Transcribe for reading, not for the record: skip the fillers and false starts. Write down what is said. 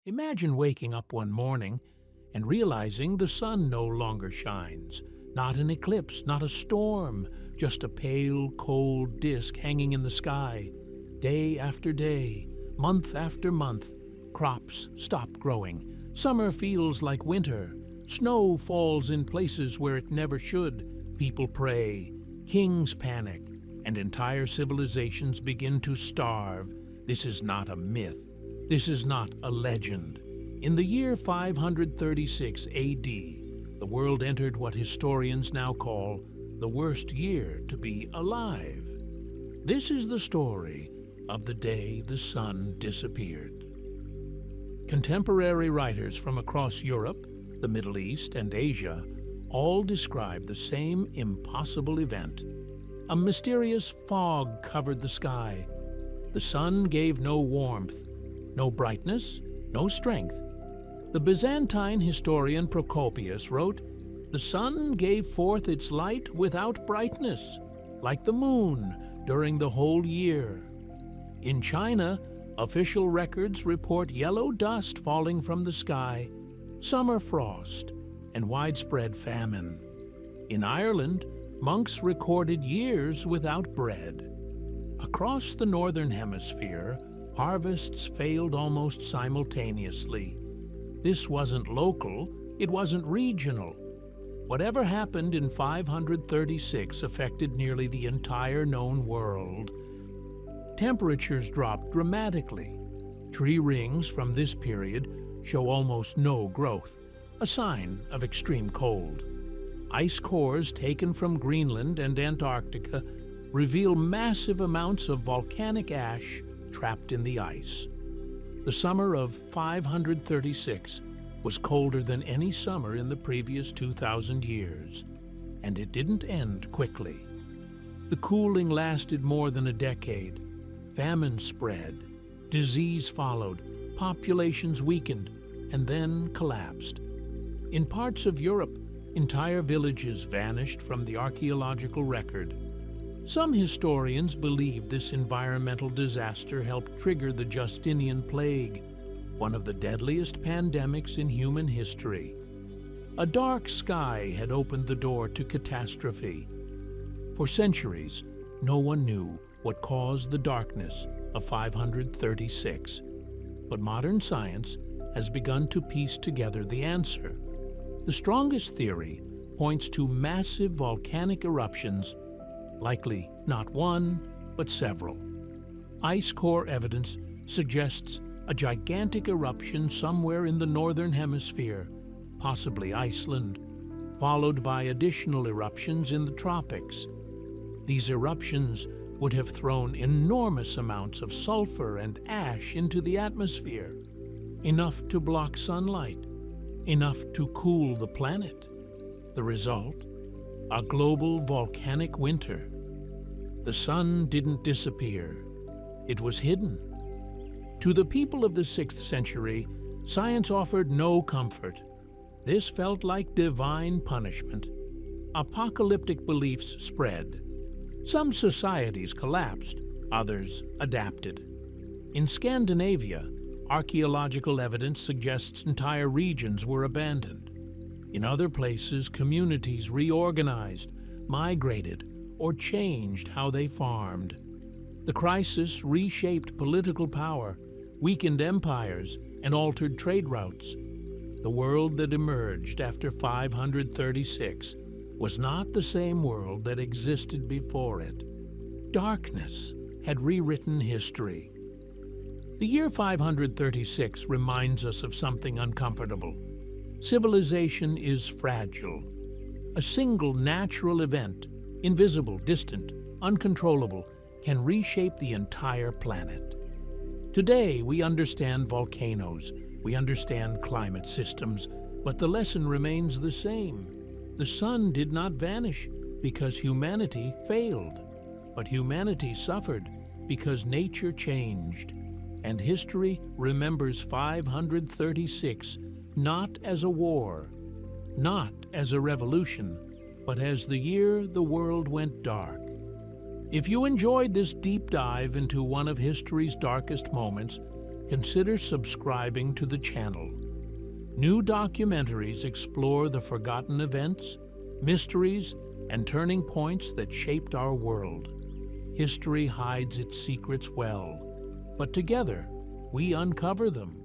Imagine waking up one morning and realizing the sun no longer shines. Not an eclipse, not a storm, just a pale, cold disk hanging in the sky. Day after day, month after month, crops stop growing. Summer feels like winter. Snow falls in places where it never should. People pray, kings panic, and entire civilizations begin to starve. This is not a myth. This is not a legend. In the year 536 AD, the world entered what historians now call the worst year to be alive. This is the story of the day the sun disappeared. Contemporary writers from across Europe, the Middle East, and Asia all describe the same impossible event. A mysterious fog covered the sky. The sun gave no warmth, no brightness, no strength. The Byzantine historian Procopius wrote, "The sun gave forth its light without brightness, like the moon during the whole year." In China, official records report yellow dust falling from the sky, summer frost, and widespread famine. In Ireland, monks recorded years without bread. Across the northern hemisphere, harvests failed almost simultaneously. This wasn't local, it wasn't regional. Whatever happened in 536 affected nearly the entire known world. Temperatures dropped dramatically. Tree rings from this period show almost no growth, a sign of extreme cold. Ice cores taken from Greenland and Antarctica reveal massive amounts of volcanic ash trapped in the ice. The summer of 536 was colder than any summer in the previous 2,000 years, and it didn't end quickly. The cooling lasted more than a decade. Famine spread, disease followed, populations weakened, and then collapsed. In parts of Europe, entire villages vanished from the archaeological record. Some historians believe this environmental disaster helped trigger the Justinian plague, one of the deadliest pandemics in human history. A dark sky had opened the door to catastrophe. For centuries, no one knew what caused the darkness of 536. But modern science has begun to piece together the answer. The strongest theory points to massive volcanic eruptions, likely not one, but several. Ice core evidence suggests a gigantic eruption somewhere in the northern hemisphere, possibly Iceland, followed by additional eruptions in the tropics. These eruptions would have thrown enormous amounts of sulfur and ash into the atmosphere, enough to block sunlight, enough to cool the planet. The result? A global volcanic winter. The sun didn't disappear. It was hidden. To the people of the 6th century, science offered no comfort. This felt like divine punishment. Apocalyptic beliefs spread. Some societies collapsed, others adapted. In Scandinavia, archaeological evidence suggests entire regions were abandoned. In other places, communities reorganized, migrated, or changed how they farmed. The crisis reshaped political power, weakened empires, and altered trade routes. The world that emerged after 536 was not the same world that existed before it. Darkness had rewritten history. The year 536 reminds us of something uncomfortable. Civilization is fragile. A single natural event, invisible, distant, uncontrollable, can reshape the entire planet. Today, we understand volcanoes, we understand climate systems, but the lesson remains the same. The sun did not vanish because humanity failed, but humanity suffered because nature changed. And history remembers 536 not as a war, not as a revolution, but as the year the world went dark. If you enjoyed this deep dive into one of history's darkest moments, consider subscribing to the channel. New documentaries explore the forgotten events, mysteries, and turning points that shaped our world. History hides its secrets well, but together we uncover them.